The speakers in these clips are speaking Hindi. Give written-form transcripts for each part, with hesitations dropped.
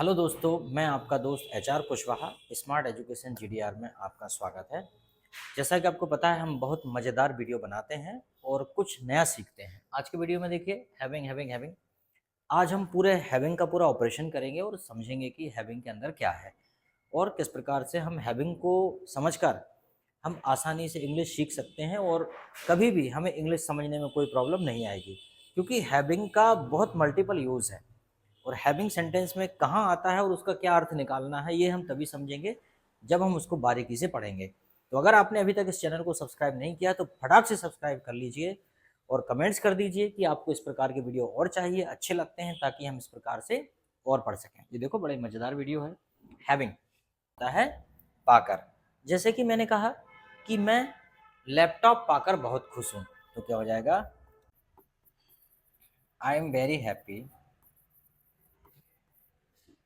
हेलो दोस्तों, मैं आपका दोस्त HR Kushwaha. Smart education GDR में आपका स्वागत है। जैसा कि आपको पता है, हम बहुत मज़ेदार वीडियो बनाते हैं और कुछ नया सीखते हैं। आज के वीडियो में देखिए, हैविंग हैविंग हैविंग। आज हम पूरे हैविंग का पूरा ऑपरेशन करेंगे और समझेंगे कि हैविंग के अंदर क्या है और किस प्रकार से हम हैविंग को समझकर हम आसानी से इंग्लिश सीख सकते हैं और कभी भी हमें इंग्लिश समझने में कोई प्रॉब्लम नहीं आएगी, क्योंकि हैविंग का बहुत मल्टीपल यूज़ है। और हैविंग सेंटेंस में कहाँ आता है और उसका क्या अर्थ निकालना है, ये हम तभी समझेंगे जब हम उसको बारीकी से पढ़ेंगे। तो अगर आपने अभी तक इस चैनल को सब्सक्राइब नहीं किया तो फटाक से सब्सक्राइब कर लीजिए और कमेंट्स कर दीजिए कि आपको इस प्रकार के वीडियो और चाहिए, अच्छे लगते हैं, ताकि हम इस प्रकार से और पढ़ सकें। ये देखो, बड़े मज़ेदार वीडियो है। हैविंग होता है पाकर। जैसे कि मैंने कहा कि मैं लैपटॉप पाकर बहुत खुश हूँ, तो क्या हो जाएगा? आई am very happy,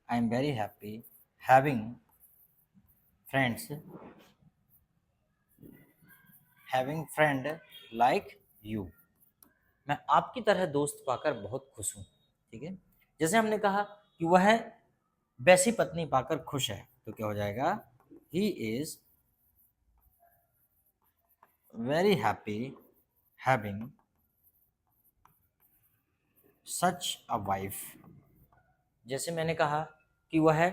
I am very happy having friends, having friend like you. मैं आपकी तरह दोस्त पाकर बहुत खुश हूँ। ठीक है। जैसे हमने कहा कि वह वैसी पत्नी पाकर खुश है, तो क्या हो जाएगा? He is very happy having such a wife. जैसे मैंने कहा कि वह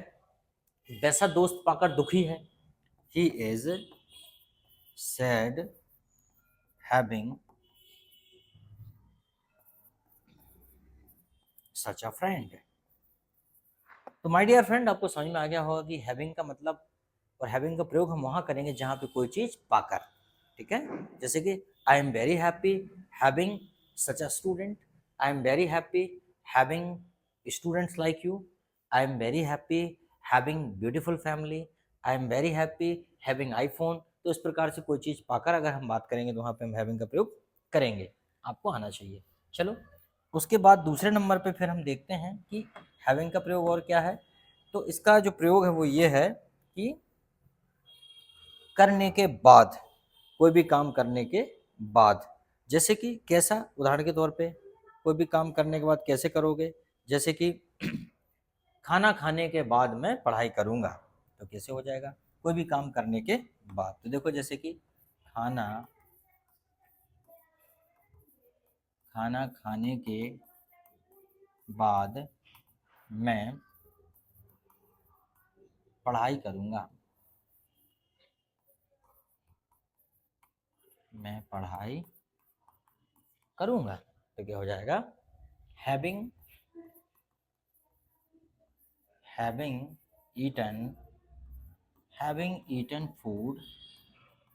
वैसा दोस्त पाकर दुखी है, he is sad having such a friend. तो माय डियर फ्रेंड, आपको समझ में आ गया होगा कि हैविंग का मतलब और हैविंग का प्रयोग हम वहाँ करेंगे जहाँ पे कोई चीज़ पाकर। ठीक है। जैसे कि आई am very happy having such a student, I am very happy having students like you, I am very happy having beautiful family, I am very happy having iPhone. तो इस प्रकार से कोई चीज़ पाकर अगर हम बात करेंगे तो वहाँ पे हम हैविंग का प्रयोग करेंगे। आपको आना चाहिए। चलो, उसके बाद दूसरे नंबर पे फिर हम देखते हैं कि हैविंग का प्रयोग और क्या है। तो इसका जो प्रयोग है वो ये है कि करने के बाद, कोई भी काम करने के बाद। जैसे कि कैसा? उदाहरण के तौर पे, कोई भी काम करने के बाद कैसे करोगे? जैसे कि खाना खाने के बाद मैं पढ़ाई करूँगा, तो कैसे हो जाएगा? कोई भी काम करने के बाद। तो देखो, जैसे कि खाना खाना खाने के बाद मैं पढ़ाई करूँगा, मैं पढ़ाई करूँगा, तो क्या हो जाएगा? Having having eaten having eaten food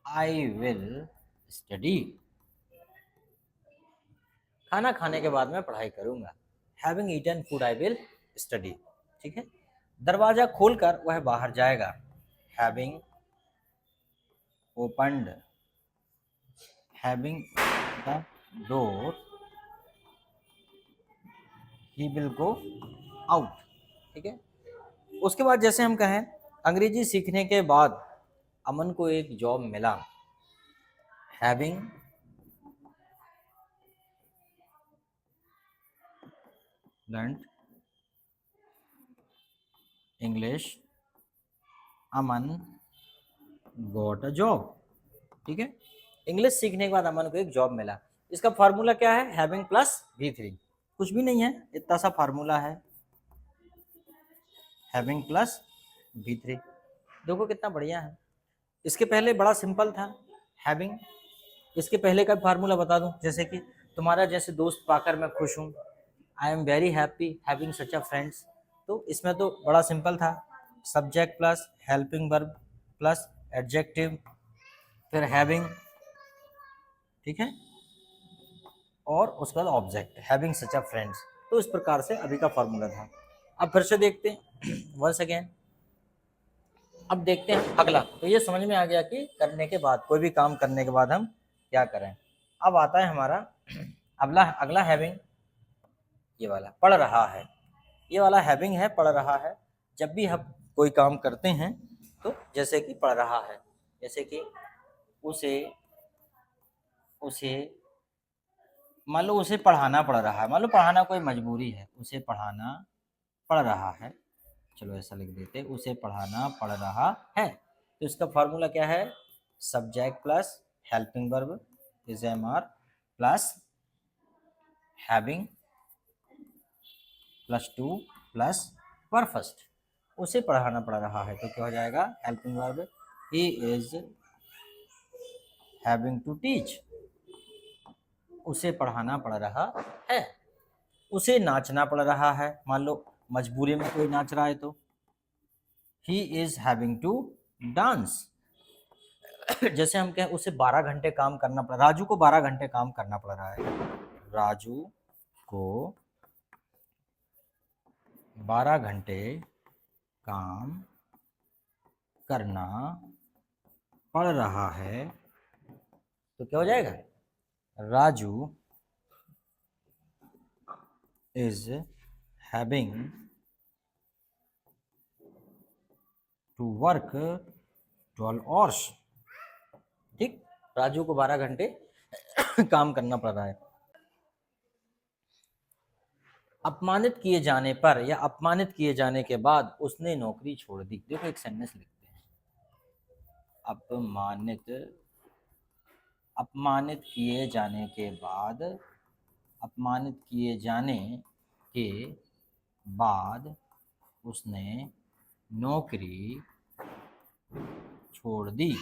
I will study. खाना खाने के बाद मैं पढ़ाई करूंगा, having eaten food I will study. ठीक है। दरवाजा खोलकर वह बाहर जाएगा, having opened having the door he will go out. ठीक है। उसके बाद जैसे हम कहें, अंग्रेजी सीखने के बाद अमन को एक जॉब मिला, having learned English Aman got a job. ठीक है। इंग्लिश सीखने के बाद अमन को एक जॉब मिला। इसका फार्मूला क्या है? Having plus V3। कुछ भी नहीं है, इतना सा फार्मूला है, हैविंग प्लस V3। देखो कितना बढ़िया है। इसके पहले बड़ा सिंपल था, हैविंग। इसके पहले का फार्मूला बता दूं, जैसे कि तुम्हारा जैसे दोस्त पाकर मैं खुश हूँ, I am very happy having such a friends. तो इसमें तो बड़ा सिंपल था, subject plus helping verb plus adjective, फिर हैविंग। ठीक है। और उसके बाद ऑब्जेक्ट, हैविंग सच अ फ्रेंड्स। तो इस प्रकार से अभी का फॉर्मूला था। अब फिर से देखते हैं वंस अगेन। अब देखते हैं अगला। तो ये समझ में आ गया कि करने के बाद, कोई भी काम करने के बाद हम क्या करें। अब आता है हमारा अगला अगला हैविंग, ये वाला पढ़ रहा है। ये वाला हैविंग है, पढ़ रहा है। जब भी हम कोई काम करते हैं तो जैसे कि पढ़ रहा है, जैसे कि उसे उसे मान लो उसे पढ़ाना पड़ रहा है, मान लो पढ़ाना कोई मजबूरी है, उसे पढ़ाना पड़ रहा है, चलो ऐसा लिख देते, उसे पढ़ाना पड़ रहा है। तो इसका फॉर्मूला क्या है? Subject plus helping verb is am are plus having plus to plus perfect. उसे पढ़ाना पड़ रहा है तो क्या हो जाएगा? Helping verb he is having to teach. उसे पढ़ाना पड़ रहा है। उसे नाचना पड़ रहा है, मान लो मजबूरी में कोई नाच रहा है तो he is having to dance. जैसे हम कहें उसे 12 घंटे काम करना पड़ा, राजू को 12 घंटे काम करना पड़ रहा है। राजू को 12 घंटे काम करना पड़ रहा है तो क्या हो जाएगा? Raju is having to work 12 hours. ठीक, राजू को 12 घंटे काम करना पड़ रहा है। अपमानित किए जाने पर या अपमानित किए जाने के बाद उसने नौकरी छोड़ दी। देखो एक सेंटेंस लिखते हैं, अपमानित अपमानित किए जाने के बाद, अपमानित किए जाने के बाद उसने नौकरी छोड़ दी।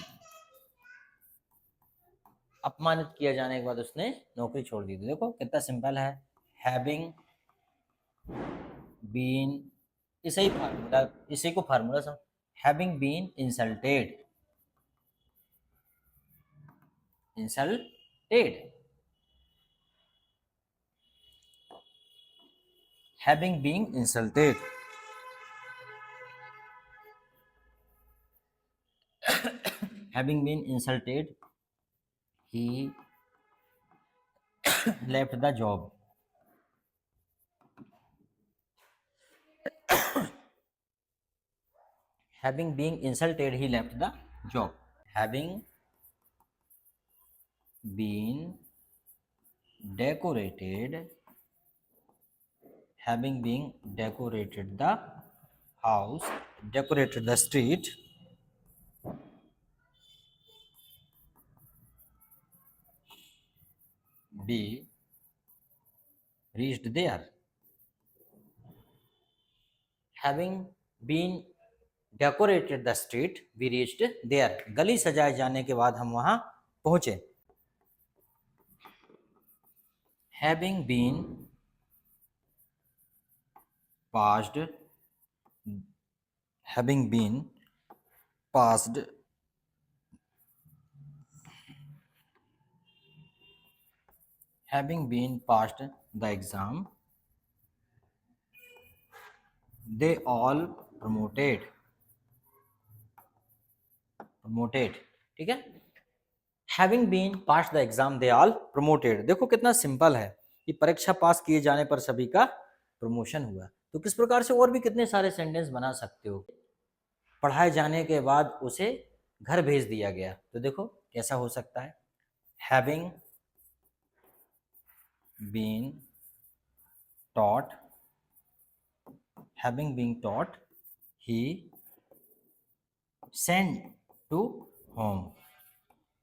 अपमानित किया जाने के बाद उसने नौकरी छोड़ दी। देखो कितना सिंपल है। हैविंग बीन, इसी को फार्मूला समझ, having been insulted, insulted, having been insulted, having been insulted he left the job। having been insulted he left the job। having been decorated, having been decorated the house, decorated the street, be reached there। having been decorated the street we reached there। गली सजाए जाने के बाद हम वहां पहुंचे। having been passed, having been passed, having been passed the exam they all promoted, ठीक है। Having been pass the exam they all promoted. देखो कितना सिंपल है कि परीक्षा पास किए जाने पर सभी का प्रमोशन हुआ। तो किस प्रकार से और भी कितने सारे सेंटेंस बना सकते हो। पढ़ाए जाने के बाद उसे घर भेज दिया गया, तो देखो कैसा हो सकता है। Having been taught, having been taught he send to home,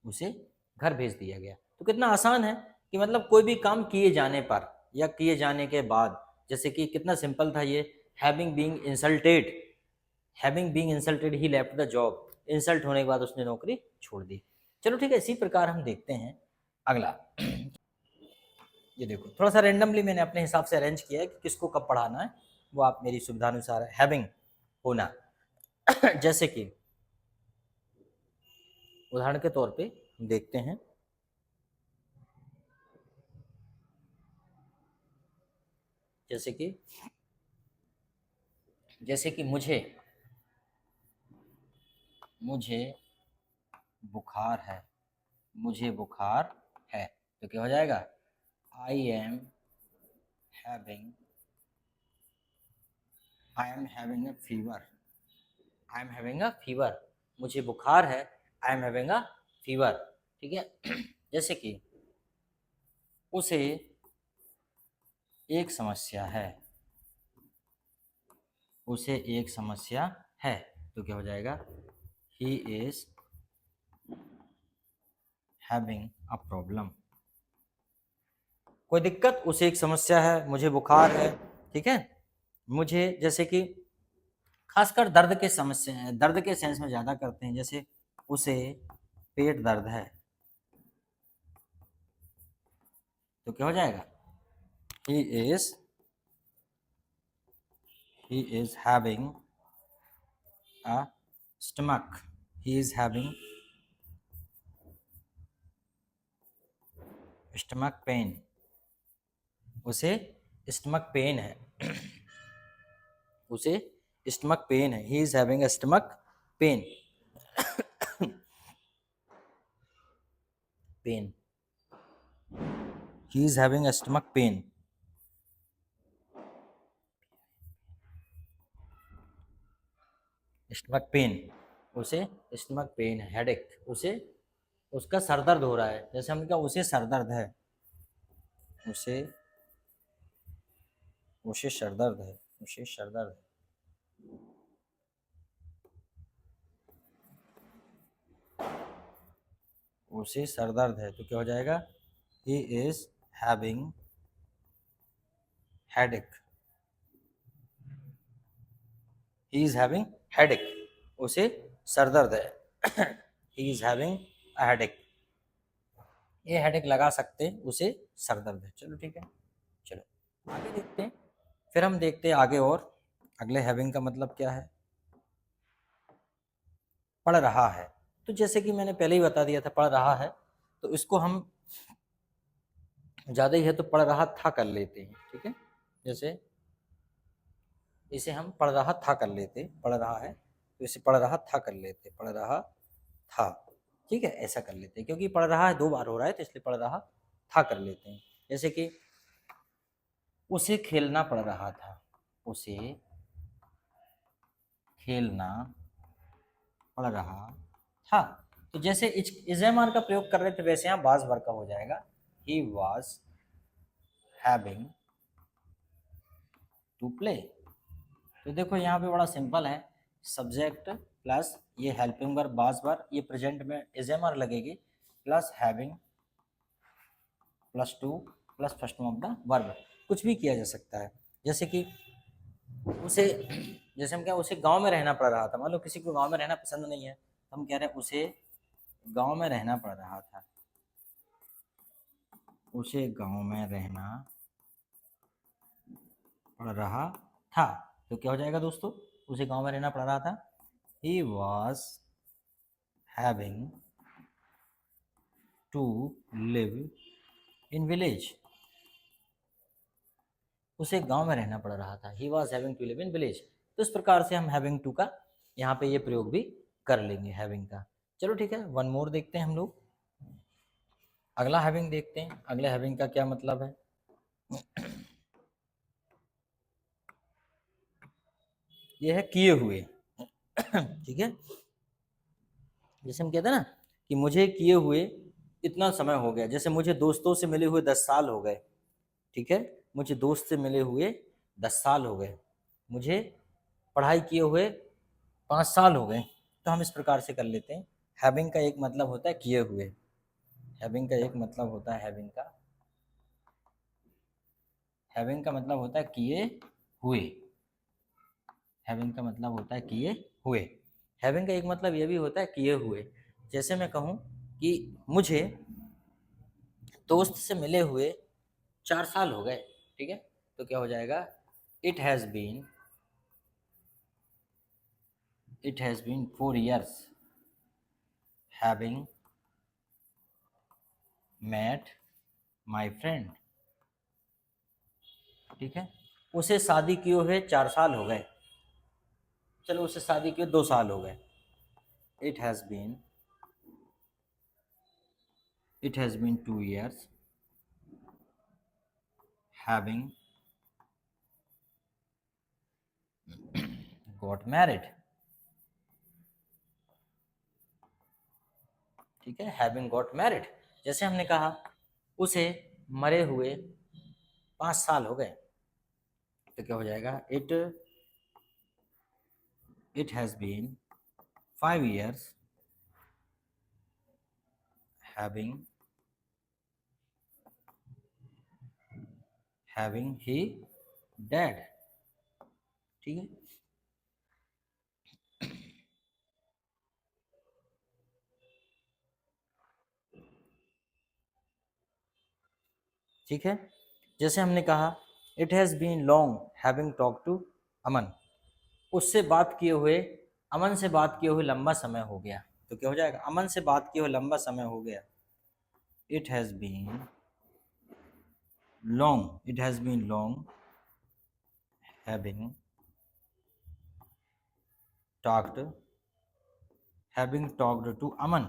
उसे घर भेज दिया गया। तो कितना आसान है कि मतलब कोई भी काम किए जाने पर या किए जाने के बाद, जैसे कि कितना सिंपल था ये, having being insulted, having being insulted he left the job, insult होने के बाद उसने नौकरी छोड़ दी। चलो ठीक है, इसी प्रकार हम देखते हैं अगला। ये देखो थोड़ा सा रेंडमली मैंने अपने हिसाब से अरेंज किया है कि किसको कब पढ़ाना है, वो आप मेरी सुविधानुसार हैविंग होना। जैसे कि उदाहरण के तौर पे देखते हैं, जैसे कि मुझे बुखार है, मुझे बुखार है, तो क्या हो जाएगा? I am having a fever, I am having a fever, मुझे बुखार है, I am having a fever, ठीक है। जैसे कि उसे एक समस्या है, उसे एक समस्या है, तो क्या हो जाएगा, he is having a problem. कोई दिक्कत, उसे एक समस्या है, मुझे बुखार है, ठीक है, मुझे जैसे कि खासकर दर्द के समस्या, दर्द के सेंस में ज्यादा करते हैं, जैसे उसे पेट दर्द है, तो क्या हो जाएगा, he is having a stomach, he is having stomach pain, उसे स्टमक पेन है, उसे स्टमक पेन है, he is having a stomach pain, pain, he is having a stomach pain, stomach pain, उसे स्टमक पेन है, हेडेक, उसे उसका सर दर्द हो रहा है, जैसे हमने कहा उसे सर दर्द है, उसे उसे सर दर्द है, उसे सर दर्द है, उसे सर दर्द है, तो क्या हो जाएगा, he is having headache, he is having headache, उसे सर दर्द है, he is having a headache, ये हेडेक लगा सकते हैं, उसे सर दर्द है। चलो ठीक है, चलो आगे देखते हैं, फिर हम देखते हैं आगे, और अगले हैविंग का मतलब क्या है, पढ़ रहा है, तो जैसे कि मैंने पहले ही बता दिया था, पढ़ रहा है, तो इसको हम ज़्यादा ही है तो पढ़ रहा था कर लेते हैं, ठीक है, जैसे इसे हम पढ़ रहा था कर लेते, पढ़ रहा है तो इसे पढ़ रहा था कर लेते, पढ़ रहा था, ठीक है, ऐसा कर लेते हैं, क्योंकि पढ़ रहा है दो बार हो रहा है, तो इसलिए पढ़ रहा था कर लेते हैं। जैसे कि उसे खेलना पड़ रहा था, उसे खेलना पड़ रहा था, तो जैसे इजेमार का प्रयोग कर रहे थे, वैसे यहाँ वाज वर्ग का हो जाएगा, he was having to play, तो देखो यहाँ पे बड़ा सिंपल है, सब्जेक्ट प्लस ये हेल्पिंग वर्ब वाज वर्ब, ये प्रेजेंट में इजेमार लगेगी, plus having plus to plus first form of the verb, कुछ भी किया जा सकता है। जैसे कि उसे, जैसे हम क्या, उसे गांव में रहना पड़ रहा था, मान लो किसी को गांव में रहना पसंद नहीं है, तो हम कह रहे हैं उसे गांव में रहना पड़ रहा था, उसे गांव में रहना पड़ रहा था, तो क्या हो जाएगा दोस्तों, उसे गांव में रहना पड़ रहा था, he was having to live in village, उसे गांव में रहना पड़ रहा था, he was having to live in village, तो इस प्रकार से हम हैविंग टू का यहाँ पे ये प्रयोग भी कर लेंगे हैविंग का। चलो ठीक है, वन मोर देखते हैं हम लोग, अगला हैविंग देखते हैं, अगले हैविंग का क्या मतलब है, ये है किए हुए, ठीक है, जैसे हम कहते हैं ना कि मुझे किए हुए इतना समय हो गया, जैसे मुझे दोस्तों से मिले हुए 10 साल हो गए, ठीक है, मुझे दोस्त से मिले हुए 10 साल हो गए, मुझे पढ़ाई किए हुए 5 साल हो गए, तो हम इस प्रकार से कर लेते हैं, हैविंग का एक मतलब होता है किए हुए, हैविंग का एक मतलब होता है, हैविंग का मतलब होता है किए हुए, हैविंग का मतलब होता है किए हुए, हैविंग का एक मतलब ये भी होता है किए हुए, जैसे मैं कहूँ कि मुझे दोस्त से मिले हुए 4 साल हो गए, ठीक है, तो क्या हो जाएगा, it has been it has been 4 years having met my friend, ठीक है, उसे शादी किए हुए 4 साल हो गए, चलो उसे शादी किए 2 साल हो गए, it has been it has been 2 years having got married, ठीक है, हैविंग गॉट मैरिड, जैसे हमने कहा उसे मरे हुए 5 साल हो गए, तो क्या हो जाएगा, it it has been 5 years having he dead। ठीक है, ठीक है। जैसे हमने कहा it has been long having talk to Aman, उससे बात किए हुए, अमन से बात किए हुए लंबा समय हो गया। तो क्या हो जाएगा, अमन से बात किए हुए लंबा समय हो गया। It has been long, it has been long having talked, having talked to Aman,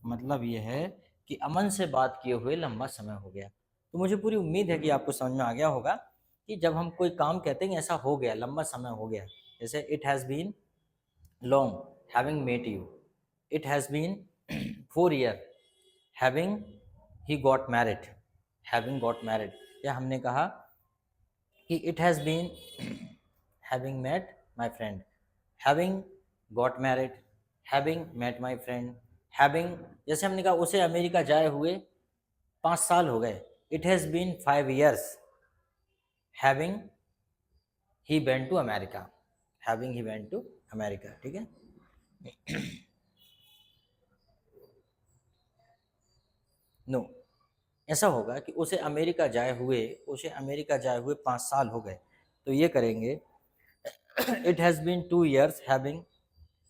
मतलब यह है कि अमन से बात किए हुए लंबा समय हो गया। तो मुझे पूरी उम्मीद है कि आपको समझ में आ गया होगा कि जब हम कोई काम कहते हैं ऐसा हो गया, लंबा समय हो गया, जैसे it has been long having met you, it has been 4 year having he got married, having got married. या हमने कहा कि it has been having met my friend, having got married, having met my friend, having, जैसे हमने कहा उसे अमेरिका जाए हुए 5 साल हो गए, it has been 5 years having he went to America, having he went to America. ठीक है, नो ऐसा होगा कि उसे अमेरिका जाए हुए, उसे अमेरिका जाए हुए 5 साल हो गए। तो ये करेंगे it has been 2 years having,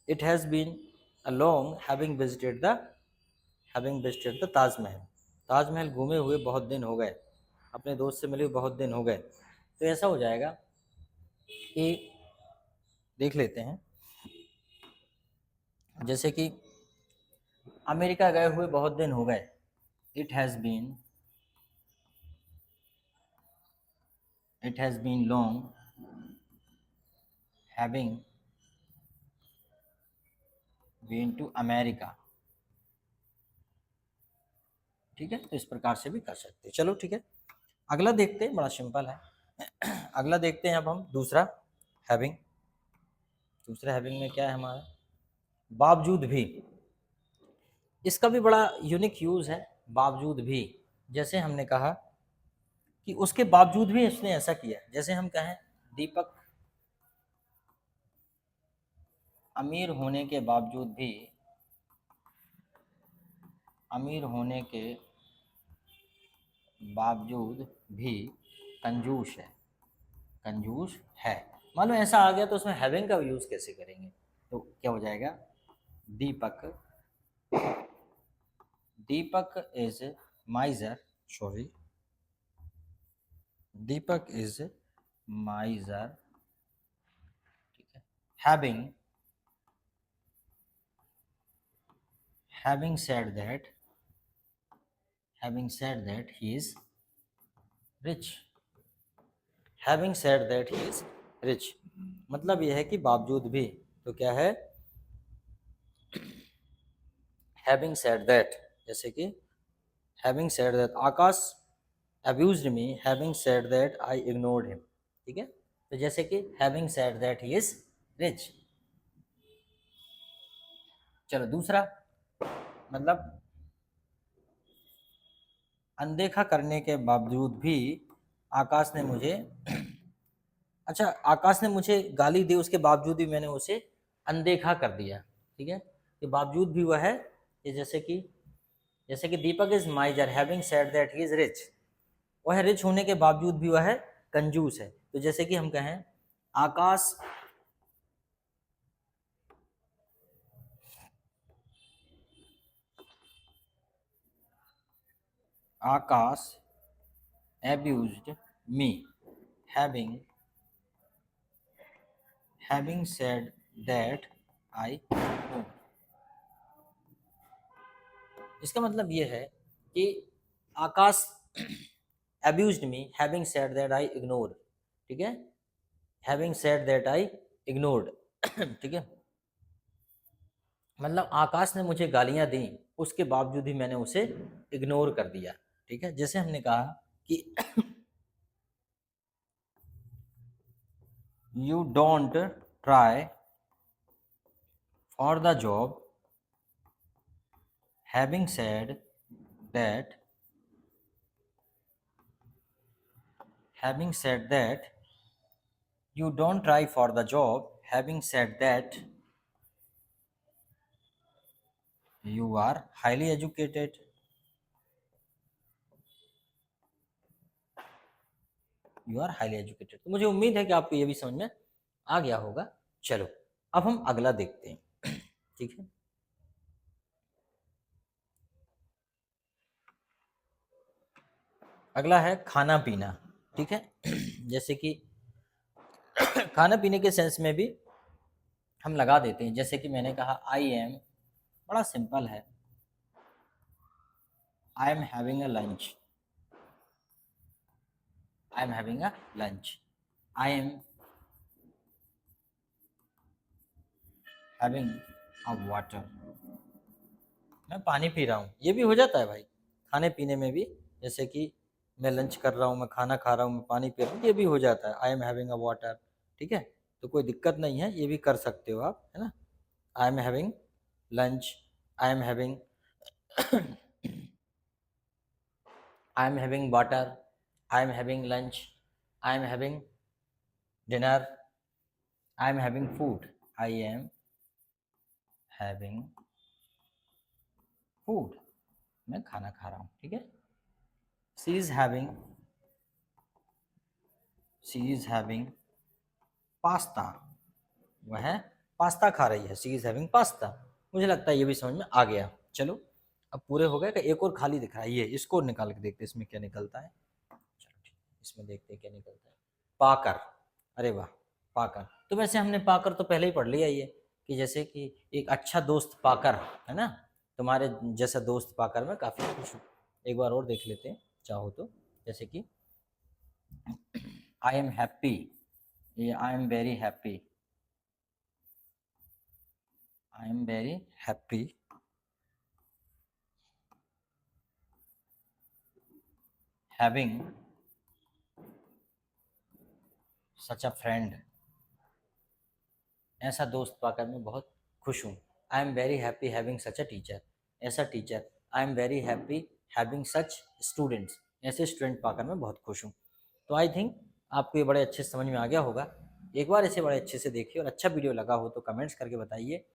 it has been a long having visited the Taj Mahal, Taj Mahal घूमे हुए बहुत दिन हो गए, अपने दोस्त से मिले हुए बहुत दिन हो गए। तो ऐसा हो जाएगा कि देख लेते हैं, जैसे कि अमेरिका गए हुए बहुत दिन हो गए, it has been long having been to America. ठीक है, तो इस प्रकार से भी कर सकते हैं। चलो ठीक है, अगला देखते हैं, बड़ा सिंपल है। अगला देखते हैं अब हम दूसरा हैविंग। दूसरा हैविंग में क्या है हमारा, बावजूद भी। इसका भी बड़ा यूनिक यूज़ है, बावजूद भी। जैसे हमने कहा कि उसके बावजूद भी उसने ऐसा किया, जैसे हम कहें दीपक अमीर होने के बावजूद भी, अमीर होने के बावजूद भी कंजूस है, कंजूस है। मान लो ऐसा आ गया तो उसमें हैविंग का यूज़ कैसे करेंगे, तो क्या हो जाएगा, Deepak Deepak is miser, sorry, Deepak is miser, ठीक है, having having said that he is rich, having said that he is rich, मतलब यह है कि बावजूद भी। तो क्या है, having said that, जैसे कि having said that Akash abused me, having said that I ignored him। ठीक है, तो जैसे कि having said that he is rich। चलो दूसरा, मतलब अनदेखा करने के बावजूद भी आकाश ने मुझे अच्छा, आकाश ने मुझे गाली दी, उसके बावजूद भी मैंने उसे अनदेखा कर दिया। ठीक है, ये बावजूद भी वह है कि जैसे कि Deepak is miser having said that he is rich, वह रिच होने के बावजूद भी वह कंजूस है। तो जैसे कि हम कहें Akash Akash abused me, having said that I know। इसका मतलब ये है कि आकाश abused me having said that I ignored। ठीक है, having said that I ignored। ठीक है, मतलब आकाश ने मुझे गालियां दी, उसके बावजूद ही मैंने उसे इग्नोर कर दिया। ठीक है, जैसे हमने कहा कि you don't try for the job, having said that, you don't try for the job, having said that, you are highly educated. You are highly educated. तो मुझे उम्मीद है कि आपको ये भी समझ में आ गया होगा। चलो अब हम अगला देखते हैं। ठीक है, अगला है खाना पीना। ठीक है, जैसे कि खाना पीने के सेंस में भी हम लगा देते हैं, जैसे कि मैंने कहा आई एम, बड़ा सिंपल है, I am having a lunch, I am having a lunch, I am having a water, मैं पानी पी रहा हूँ। ये भी हो जाता है भाई खाने पीने में भी, जैसे कि मैं लंच कर रहा हूँ, मैं खाना खा रहा हूँ, मैं पानी पी रहा हूँ, ये भी हो जाता है, I am having a water. ठीक है, तो कोई दिक्कत नहीं है, ये भी कर सकते हो आप, है ना। I am having lunch, I am having I am having water, I am having lunch, I am having dinner, I am having food, I am having food, मैं खाना खा रहा हूँ। ठीक है, she is having, she is having pasta, वह पास्ता खा रही है, शी इज हैविंग पास्ता। मुझे लगता है ये भी समझ में आ गया। चलो अब पूरे हो गए, एक और खाली दिख रहा है, ये इसको निकाल के देखते हैं इसमें क्या निकलता है। चलो ठीक है, इसमें देखते हैं क्या निकलता है। पाकर, अरे वाह, पाकर। तो वैसे हमने पाकर तो पहले ही पढ़ लिया ये, कि जैसे कि एक अच्छा दोस्त पाकर, है ना, तुम्हारे जैसा दोस्त पाकर मैं काफ़ी खुश हूँ। एक बार और देख लेते हैं चाहो तो, जैसे कि आई एम हैप्पी, ये I am very happy, I am very happy having such a friend, ऐसा दोस्त पाकर मैं बहुत खुश हूँ। I am very happy having such a teacher, ऐसा teacher. I am very happy having such students, ऐसे स्टूडेंट पाकर मैं बहुत खुश हूँ। तो आई थिंक आपको ये बड़े अच्छे से समझ में आ गया होगा। एक बार इसे बड़े अच्छे से देखिए, और अच्छा वीडियो लगा हो तो कमेंट्स करके बताइए।